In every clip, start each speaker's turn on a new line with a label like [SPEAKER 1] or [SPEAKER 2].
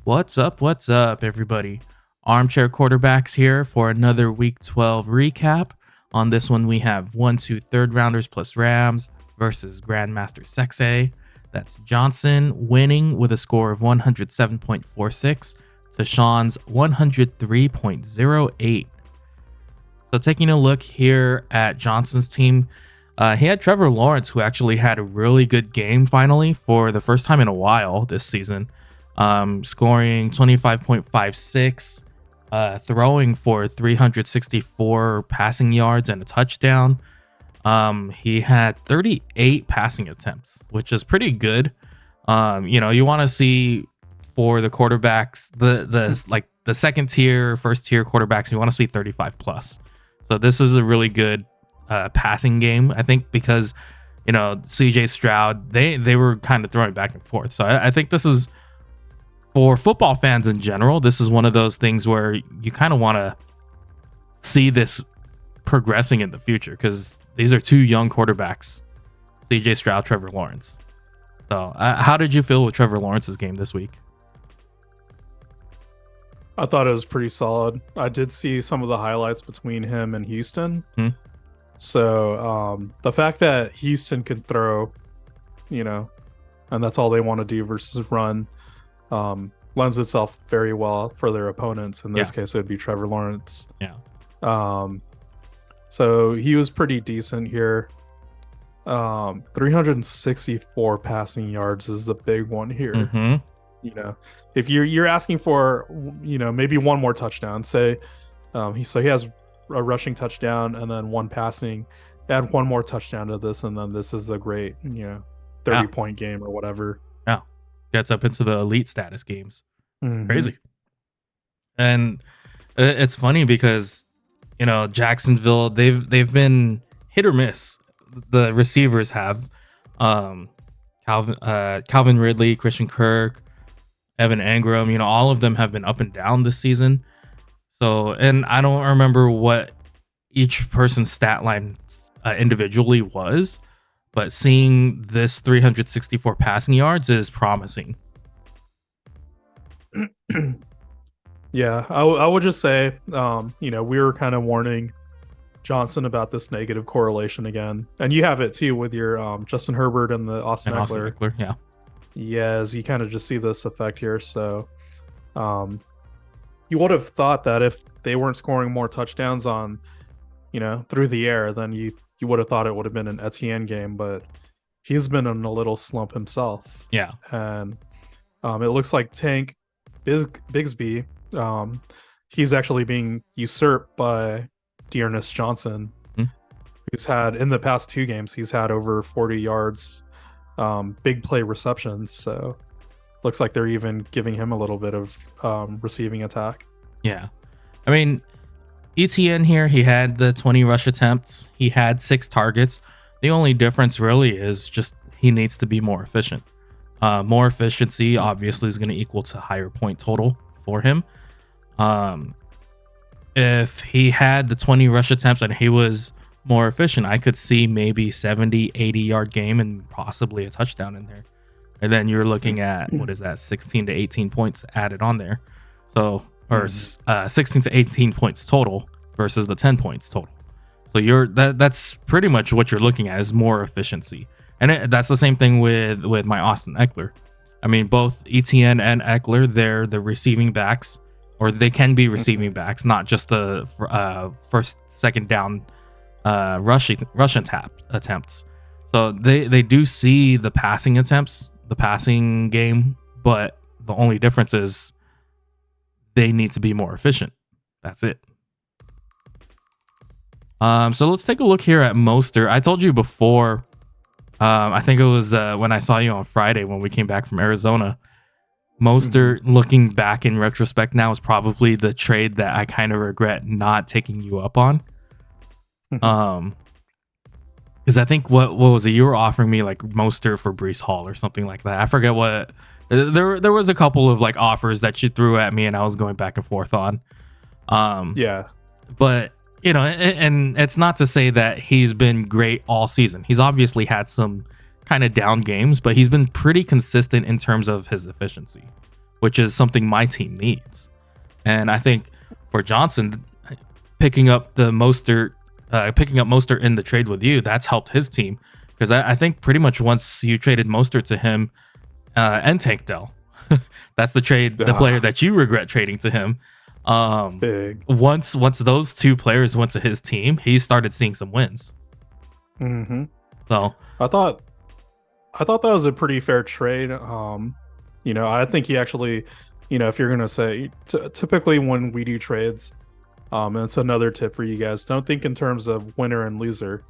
[SPEAKER 1] What's up, everybody? Armchair Quarterbacks here for another Week 12 recap. On this one, we have 1-2 third rounders plus Rams versus Grandmaster Sexay. That's Johnson winning with a score of 107.46 to Shawn's 103.08. So taking a look here at Johnson's team, he had Trevor Lawrence, who actually had a really good game finally for the first time in a while this season, scoring 25.56, throwing for 364 passing yards and a touchdown. He had 38 passing attempts, which is pretty good. You want to see for the quarterbacks, the second tier, first tier quarterbacks, you want to see 35 plus. So this is a really good passing game, I think, because CJ Stroud, they were kind of throwing back and forth. So I think this is, for football fans in general, this is one of those things where you kind of want to see this progressing in the future, because these are two young quarterbacks, CJ Stroud, Trevor Lawrence. So how did you feel with Trevor Lawrence's game this week?
[SPEAKER 2] I thought it was pretty solid. I did see some of the highlights between him and Houston. So the fact that Houston could throw, and that's all they want to do versus run, lends itself very well for their opponents. In this case, it would be Trevor Lawrence.
[SPEAKER 1] Yeah.
[SPEAKER 2] So he was pretty decent here. 364 passing yards is the big one here.
[SPEAKER 1] Mm-hmm.
[SPEAKER 2] If you're asking for, maybe one more touchdown, say, he has a rushing touchdown and then one passing, add one more touchdown to this, and then this is a great, 30-point game or whatever.
[SPEAKER 1] Yeah, gets up into the elite status games.
[SPEAKER 2] Mm-hmm.
[SPEAKER 1] Crazy. And it's funny because Jacksonville, they've been hit or miss. The receivers have Calvin Ridley, Christian Kirk, Evan Engram, all of them have been up and down this season. So, and I don't remember what each person's stat line individually was, but seeing this 364 passing yards is promising.
[SPEAKER 2] Yeah, I would just say, we were kind of warning Johnson about this negative correlation again. And you have it too with your Justin Herbert and the Austin Eckler.
[SPEAKER 1] Yeah.
[SPEAKER 2] Yes, you kind of just see this effect here. So you would have thought that if they weren't scoring more touchdowns on, through the air, then you would have thought it would have been an Etienne game, but he's been in a little slump himself.
[SPEAKER 1] Yeah.
[SPEAKER 2] And it looks like Tank Bigsby, he's actually being usurped by Dearness Johnson, who's had, in the past 2 games, he's had over 40 yards, big play receptions. So looks like they're even giving him a little bit of receiving attack.
[SPEAKER 1] Yeah. I mean, ETN here, he had the 20 rush attempts. He had 6 targets. The only difference really is just he needs to be more efficient. More efficiency obviously is going to equal to higher point total for him. If he had the 20 rush attempts and he was more efficient, I could see maybe 70, 80 yard game and possibly a touchdown in there. And then you're looking at, what is that, 16 to 18 points added on there. So, or 16 to 18 points total versus the 10 points total. So that's pretty much what you're looking at, is more efficiency. And that's the same thing with my Austin Eckler. I mean, both ETN and Eckler, they're the receiving backs, or they can be receiving backs, not just the first, second down rush attempts. So they do see the passing attempts, the passing game, but the only difference is they need to be more efficient. That's it. So let's take a look here at Mostert. I told you before, I think it was when I saw you on Friday when we came back from Arizona, Mostert, looking back in retrospect now, is probably the trade that I kind of regret not taking you up on. Because I think what was it? You were offering me like Mostert for Breece Hall or something like that. I forget what. There was a couple of like offers that you threw at me, and I was going back and forth on.
[SPEAKER 2] Yeah,
[SPEAKER 1] but and it's not to say that he's been great all season. He's obviously had some kind of down games, but he's been pretty consistent in terms of his efficiency, which is something my team needs. And I think for Johnson, picking up Mostert in the trade with you, that's helped his team, because I think pretty much once you traded Mostert to him and Tank Dell, that's the player that you regret trading to him.
[SPEAKER 2] Big.
[SPEAKER 1] Once those two players went to his team, he started seeing some wins.
[SPEAKER 2] Mm-hmm.
[SPEAKER 1] So
[SPEAKER 2] I thought that was a pretty fair trade. I think he actually, if you're gonna say, typically when we do trades, and it's another tip for you guys, don't think in terms of winner and loser.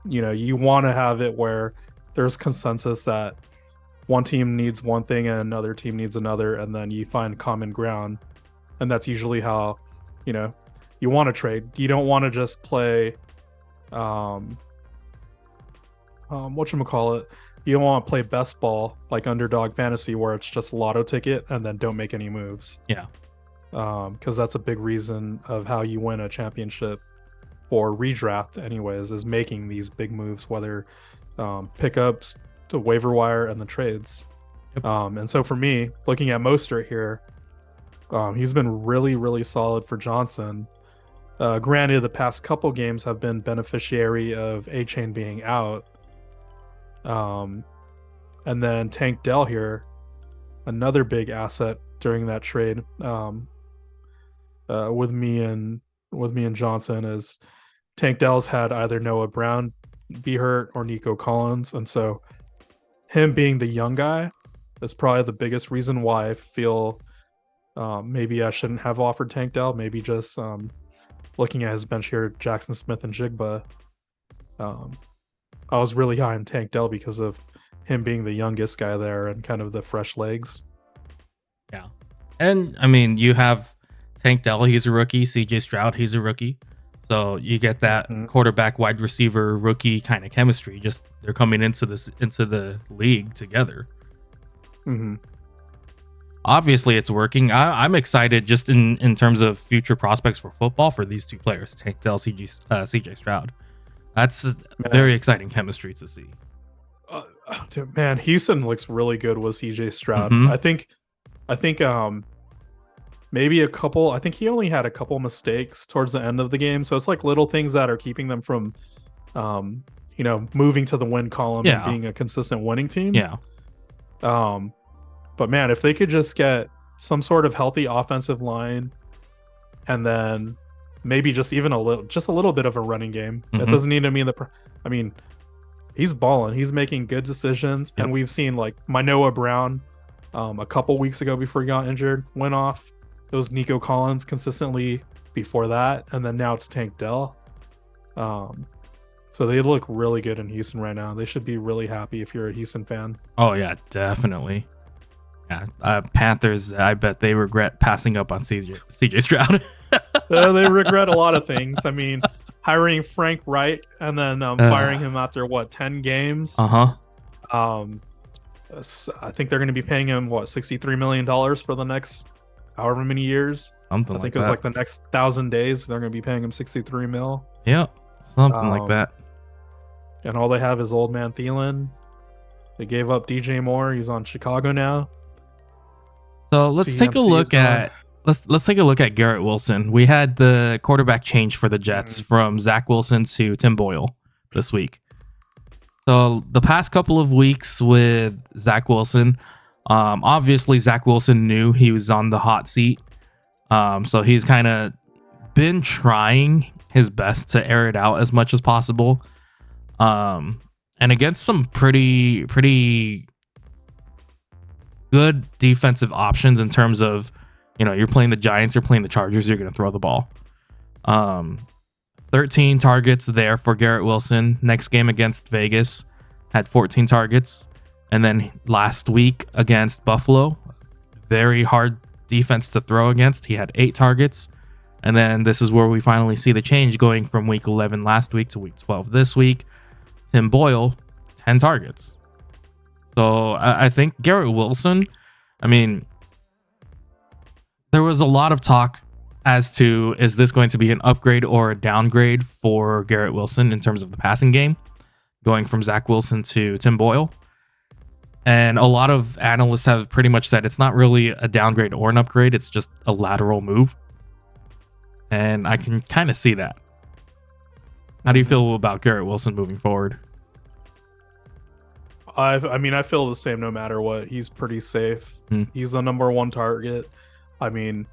[SPEAKER 2] You want to have it where there's consensus that one team needs one thing and another team needs another, and then you find common ground. And that's usually how, you want to trade. You don't want to just play, whatchamacallit, you don't want to play best ball like underdog fantasy where it's just lotto ticket and then don't make any moves.
[SPEAKER 1] Yeah.
[SPEAKER 2] Because that's a big reason of how you win a championship for redraft anyways, is making these big moves, whether pickups, the waiver wire, and the trades.
[SPEAKER 1] Yep.
[SPEAKER 2] And so for me, looking at Mostert here, he's been really, really solid for Johnson. Granted, the past couple games have been beneficiary of A-Chain being out. And then Tank Dell here, another big asset during that trade, with me and Johnson, is Tank Dell's had either Noah Brown be hurt or Nico Collins, and so him being the young guy is probably the biggest reason why I feel maybe I shouldn't have offered Tank Dell. Maybe just looking at his bench here, Jackson Smith and Jigba, I was really high on Tank Dell because of him being the youngest guy there and kind of the fresh legs.
[SPEAKER 1] Yeah. And I mean, you have Tank Dell, he's a rookie. CJ Stroud, he's a rookie. So you get that quarterback, wide receiver, rookie kind of chemistry. Just they're coming into the league together.
[SPEAKER 2] Mm-hmm.
[SPEAKER 1] Obviously, it's working. I'm excited just in terms of future prospects for football for these two players, Tank Dell, CJ Stroud. That's very exciting chemistry to see.
[SPEAKER 2] Dude, man, Houston looks really good with CJ Stroud.
[SPEAKER 1] Mm-hmm.
[SPEAKER 2] I think maybe a couple. I think he only had a couple mistakes towards the end of the game, so it's like little things that are keeping them from, moving to the win column and being a consistent winning team.
[SPEAKER 1] Yeah.
[SPEAKER 2] But man, if they could just get some sort of healthy offensive line, and then maybe just even a little bit of a running game. It doesn't need to mean he's balling. He's making good decisions, and we've seen like Noah Brown, a couple weeks ago before he got injured, went off. It was Nico Collins consistently before that, and then now it's Tank Dell. So they look really good in Houston right now. They should be really happy if you're a Houston fan.
[SPEAKER 1] Oh yeah, definitely. Yeah, Panthers, I bet they regret passing up on CJ Stroud.
[SPEAKER 2] They regret a lot of things. I mean, hiring Frank Wright and then firing him after 10 games.
[SPEAKER 1] I
[SPEAKER 2] think they're going to be paying him $63 million for the next however many years. I think it was like the next 1,000 days. They're going to be paying him 63 mil.
[SPEAKER 1] Yeah, something like that.
[SPEAKER 2] And all they have is old man Thielen. They gave up DJ Moore. He's on Chicago now.
[SPEAKER 1] So let's take a look at Garrett Wilson. We had the quarterback change for the Jets from Zach Wilson to Tim Boyle this week. So the past couple of weeks with Zach Wilson, obviously Zach Wilson knew he was on the hot seat. So he's kind of been trying his best to air it out as much as possible. And against some pretty good defensive options in terms of, you're playing the Giants, you're playing the Chargers, you're going to throw the ball. 13 targets there for Garrett Wilson. Next game against Vegas had 14 targets. And then last week against Buffalo, very hard defense to throw against. He had 8 targets. And then this is where we finally see the change going from week 11 last week to week 12 this week. Tim Boyle, 10 targets. So I think Garrett Wilson, there was a lot of talk as to, is this going to be an upgrade or a downgrade for Garrett Wilson in terms of the passing game, going from Zach Wilson to Tim Boyle? And a lot of analysts have pretty much said it's not really a downgrade or an upgrade, it's just a lateral move. And I can kind of see that. How do you feel about Garrett Wilson moving forward?
[SPEAKER 2] I mean, I feel the same no matter what. He's pretty safe. He's the number one target. I mean,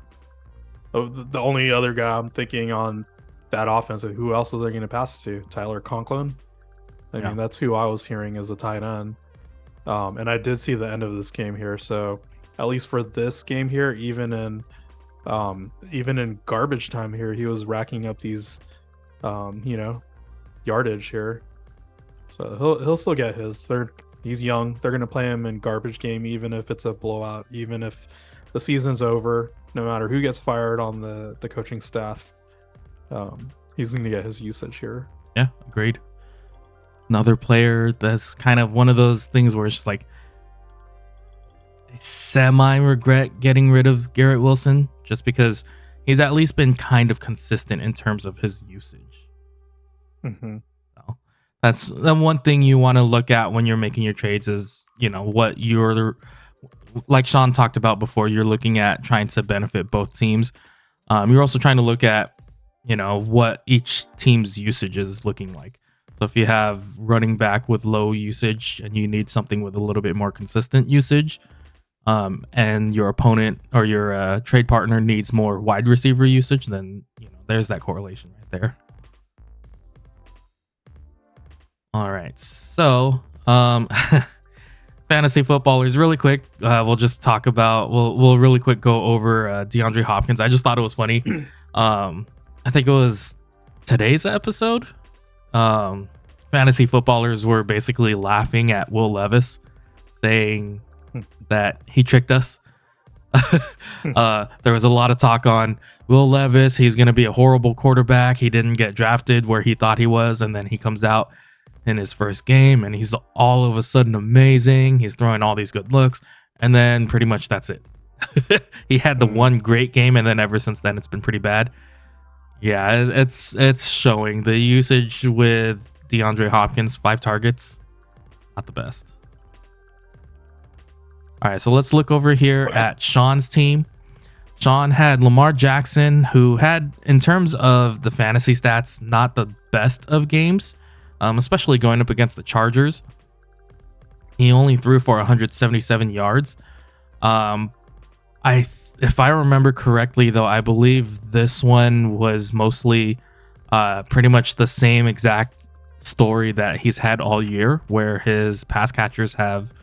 [SPEAKER 2] the only other guy I'm thinking on that offense, who else are they going to pass it to? Tyler Conklin? I mean, that's who I was hearing as a tight end. And I did see the end of this game here. So at least for this game here, even in garbage time here, he was racking up these, yardage here. So he'll still get his. He's young. They're gonna play him in garbage game, even if it's a blowout, even if the season's over. No matter who gets fired on the coaching staff, he's gonna get his usage here.
[SPEAKER 1] Yeah, agreed. Another player that's kind of one of those things where it's just like I semi-regret getting rid of Garrett Wilson, just because he's at least been kind of consistent in terms of his usage. So that's the one thing you want to look at when you're making your trades is, what you're, like Shawn talked about before, you're looking at trying to benefit both teams. You're also trying to look at, what each team's usage is looking like. So if you have running back with low usage and you need something with a little bit more consistent usage, and your opponent or your trade partner needs more wide receiver usage, then there's that correlation right there. All right, so fantasy footballers, really quick. We'll just talk about. We'll really quick go over DeAndre Hopkins. I just thought it was funny. I think it was today's episode. Fantasy footballers were basically laughing at Will Levis, saying that he tricked us. There was a lot of talk on Will Levis. He's going to be a horrible quarterback. He didn't get drafted where he thought he was, and then he comes out in his first game and he's all of a sudden amazing. He's throwing all these good looks, and then pretty much that's it. He had the one great game, and then ever since then it's been pretty bad. Yeah, it's showing. The usage with DeAndre Hopkins, 5 targets, not the best. All right, so let's look over here at Shawn's team. Shawn had Lamar Jackson, who had, in terms of the fantasy stats, not the best of games, especially going up against the Chargers. He only threw for 177 yards. If I remember correctly, though, I believe this one was mostly pretty much the same exact story that he's had all year, where his pass catchers have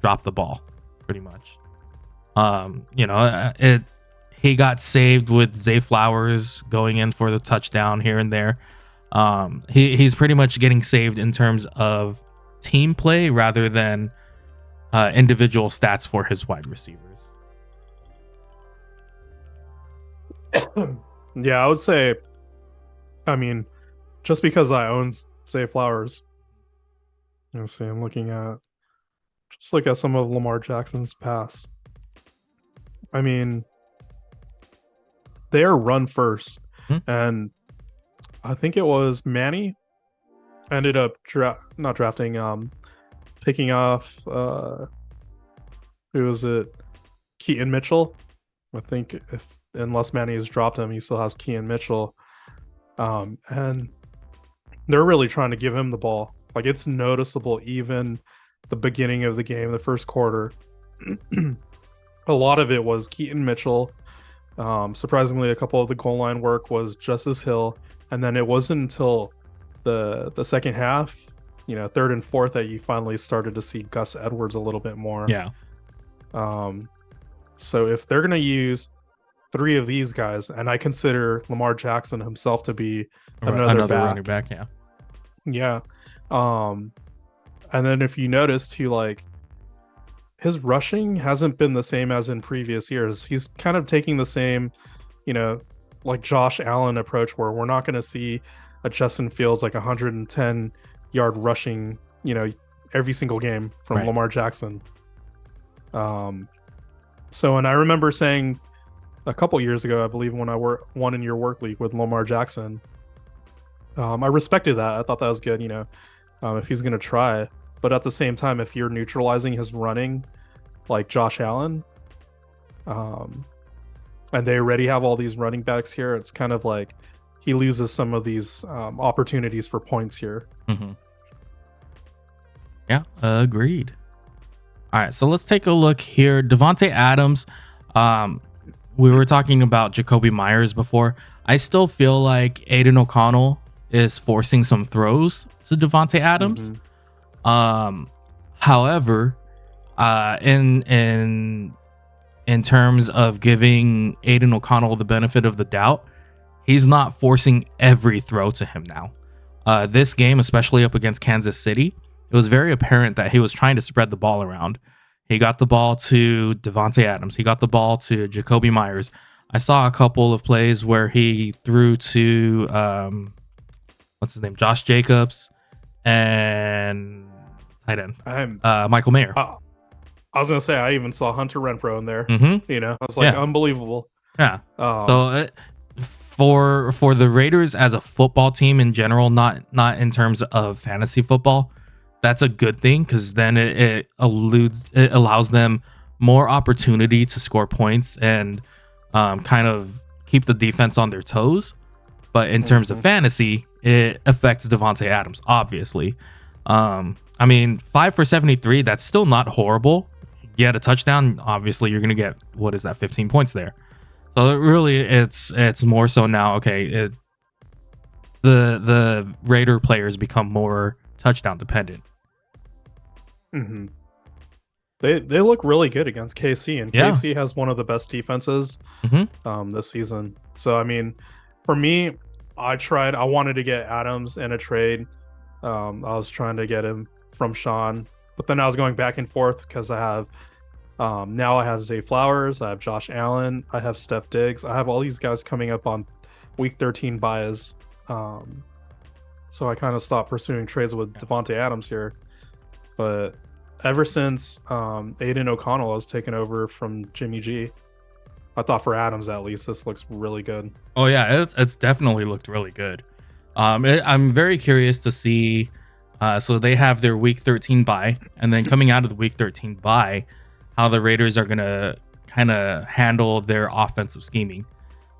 [SPEAKER 1] dropped the ball, pretty much. He got saved with Zay Flowers going in for the touchdown here and there. He's pretty much getting saved in terms of team play rather than individual stats for his wide receivers.
[SPEAKER 2] Yeah, I would say, I mean, just because I own Zay Flowers, let's see, I'm looking at, just look at some of Lamar Jackson's pass. I mean, they are run first, and I think it was Manny ended up picking off, who was it? Keaton Mitchell. I think unless Manny has dropped him, he still has Keaton Mitchell. And they're really trying to give him the ball. Like, it's noticeable even the beginning of the game, the first quarter. A lot of it was Keaton Mitchell. Surprisingly, a couple of the goal line work was Justice Hill. And then it wasn't until the second half, third and fourth, that you finally started to see Gus Edwards a little bit more.
[SPEAKER 1] Yeah.
[SPEAKER 2] So if they're going to use 3 of these guys, and I consider Lamar Jackson himself to be another
[SPEAKER 1] running back, yeah.
[SPEAKER 2] Yeah. And then if you notice too, like, his rushing hasn't been the same as in previous years. He's kind of taking the same, like Josh Allen approach, where we're not going to see a Justin Fields like 110 yard rushing, every single game from Lamar Jackson. So, and I remember saying a couple years ago, I believe, when I won in your work league with Lamar Jackson, I respected that. I thought that was good, if he's going to try. but at the same time, if you're neutralizing his running, like Josh Allen, and they already have all these running backs here, it's kind of like he loses some of these opportunities for points here.
[SPEAKER 1] Mm-hmm. Yeah, agreed. All right, so let's take a look here. Devontae Adams. We were talking about Jacoby Myers before. I still feel like Aiden O'Connell is forcing some throws to Devontae Adams. However, in terms of giving Aiden O'Connell the benefit of the doubt, he's not forcing every throw to him now. This game, especially up against Kansas City, it was very apparent that he was trying to spread the ball around. He got the ball to Devontae Adams. He got the ball to Jacoby Myers. I saw a couple of plays where he threw to what's his name, Josh Jacobs, and tight end Michael Mayer.
[SPEAKER 2] I was gonna say I even saw Hunter Renfrow in there. You know, I was like, unbelievable.
[SPEAKER 1] Yeah. So for the Raiders as a football team in general, not in terms of fantasy football, that's a good thing, because then it allows them more opportunity to score points and kind of keep the defense on their toes. But in terms of fantasy, it affects Devontae Adams, obviously. I mean, 5 for 73, that's still not horrible. You had a touchdown, obviously you're gonna get, what is that, 15 points there. So it's more so now, okay, the Raider players become more touchdown dependent.
[SPEAKER 2] They look really good against KC, and KC has one of the best defenses this season. So I mean, for me, I wanted to get Adams in a trade. I was trying to get him from Shawn, but then I was going back and forth because I have now I have Zay Flowers, I have Josh Allen, I have Steph Diggs, I have all these guys coming up on week 13 buys. So I kind of stopped pursuing trades with Devontae Adams here. But ever since Aiden O'Connell has taken over from Jimmy G, I thought for Adams at least, this looks really good.
[SPEAKER 1] Oh yeah, it's definitely looked really good. I'm very curious to see. So they have their week 13 bye, and then coming out of the week 13 bye, how the Raiders are gonna kind of handle their offensive scheming.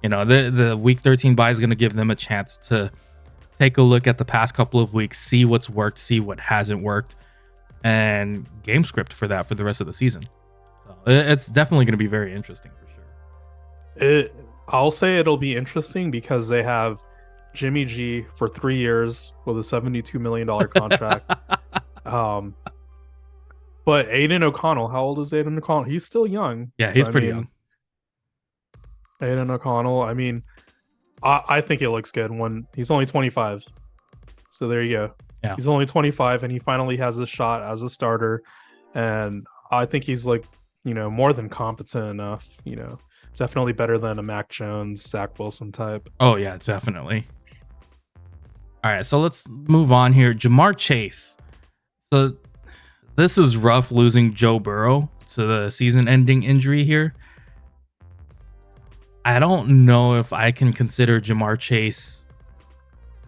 [SPEAKER 1] You know, the week 13 bye is gonna give them a chance to take a look at the past couple of weeks, see what's worked, see what hasn't worked, and game script for that for the rest of the season. So it's definitely going to be very interesting for
[SPEAKER 2] sure. I'll say it'll be interesting because they have Jimmy G for 3 years with a $72 million contract. But Aiden O'Connell, how old is Aiden O'Connell? He's still young.
[SPEAKER 1] Yeah, he's pretty young.
[SPEAKER 2] Aiden O'Connell, I mean, I think it looks good when he's only 25. So there you go. Yeah. He's only 25 and he finally has a shot as a starter. And I think he's like, more than competent enough, definitely better than a Mac Jones, Zach Wilson type.
[SPEAKER 1] Oh yeah, definitely. All right, so let's move on here. Jamar Chase. So this is rough, losing Joe Burrow to the season-ending injury here. I don't know if I can consider Jamar Chase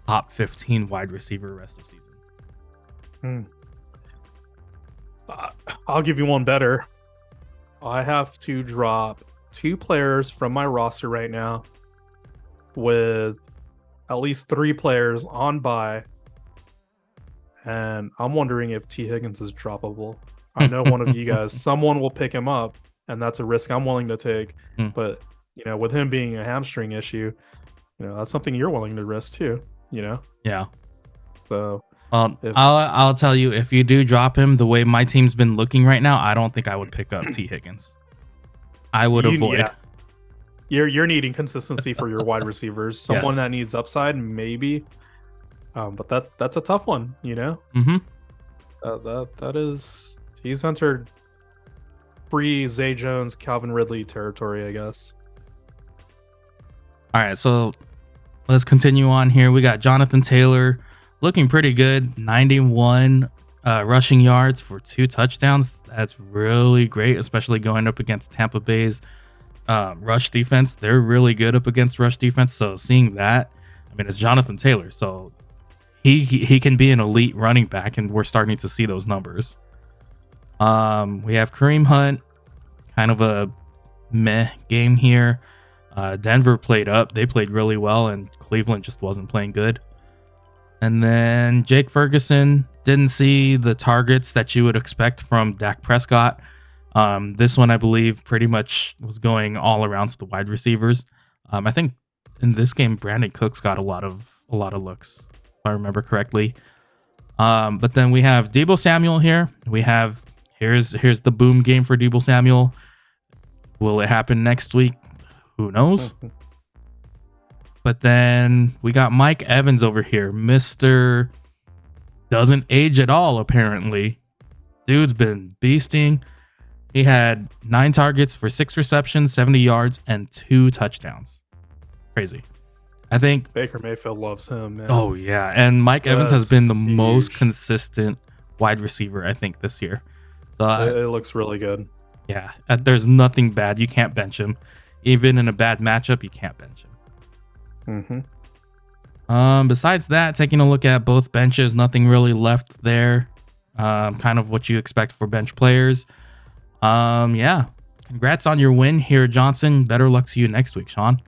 [SPEAKER 1] top 15 wide receiver rest of season.
[SPEAKER 2] I'll give you one better. I have to drop 2 players from my roster right now with at least 3 players on bye, and I'm wondering if T. Higgins is droppable. I know one of you guys, someone will pick him up, and that's a risk I'm willing to take. But with him being a hamstring issue, that's something you're willing to risk too.
[SPEAKER 1] Yeah.
[SPEAKER 2] So
[SPEAKER 1] I'll tell you, if you do drop him, the way my team's been looking right now, I don't think I would pick up T. Higgins. I would avoid. Yeah.
[SPEAKER 2] You're needing consistency for your wide receivers. Someone that needs upside, maybe. But that's a tough one,
[SPEAKER 1] Mm-hmm.
[SPEAKER 2] That is, he's entered pre-Zay Jones, Calvin Ridley territory, I guess.
[SPEAKER 1] All right, so let's continue on here. We got Jonathan Taylor looking pretty good. 91 rushing yards for 2 touchdowns. That's really great, especially going up against Tampa Bay's rush defense. They're really good up against rush defense. So seeing that, I mean, it's Jonathan Taylor. So he can be an elite running back, and we're starting to see those numbers. We have Kareem Hunt, kind of a meh game here. Denver played up. They played really well, and Cleveland just wasn't playing good. And then Jake Ferguson, didn't see the targets that you would expect from Dak Prescott. This one, I believe, pretty much was going all around to the wide receivers. I think in this game, Brandon Cooks got a lot of looks, if I remember correctly. But then we have Deebo Samuel here. Here's the boom game for Deebo Samuel. Will it happen next week? Who knows? But then we got Mike Evans over here. Mr. Doesn't age at all, apparently. Dude's been beasting. He had 9 targets for 6 receptions, 70 yards, and 2 touchdowns. Crazy. I think
[SPEAKER 2] Baker Mayfield loves him, man.
[SPEAKER 1] Oh, yeah. And Mike Evans has been the most consistent wide receiver, I think, this year. So
[SPEAKER 2] it looks really good.
[SPEAKER 1] Yeah. There's nothing bad. You can't bench him. Even in a bad matchup, you can't bench him. Besides that, taking a look at both benches, nothing really left there. Kind of what you expect for bench players. Yeah. Congrats on your win here, Johnson. Better luck to you next week, Shawn.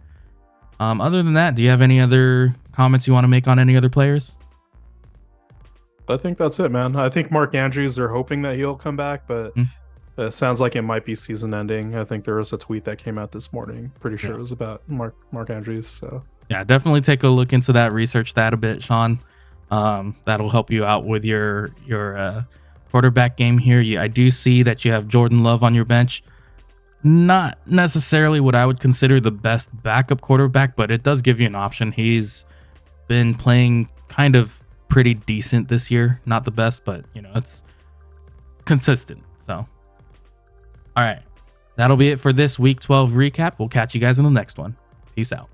[SPEAKER 1] Other than that, do you have any other comments you want to make on any other players?
[SPEAKER 2] I think that's it, man. I think Mark Andrews, they're hoping that he'll come back, but it sounds like it might be season ending. I think there was a tweet that came out this morning. Pretty sure it was about Mark Andrews. So
[SPEAKER 1] yeah, definitely take a look into that, research that a bit, Shawn. That'll help you out with your quarterback game here. I do see that you have Jordan Love on your bench. Not necessarily what I would consider the best backup quarterback, but it does give you an option. He's been playing kind of pretty decent this year. Not the best, but it's consistent. So, all right, that'll be it for this week 12 recap. We'll catch you guys in the next one. Peace out.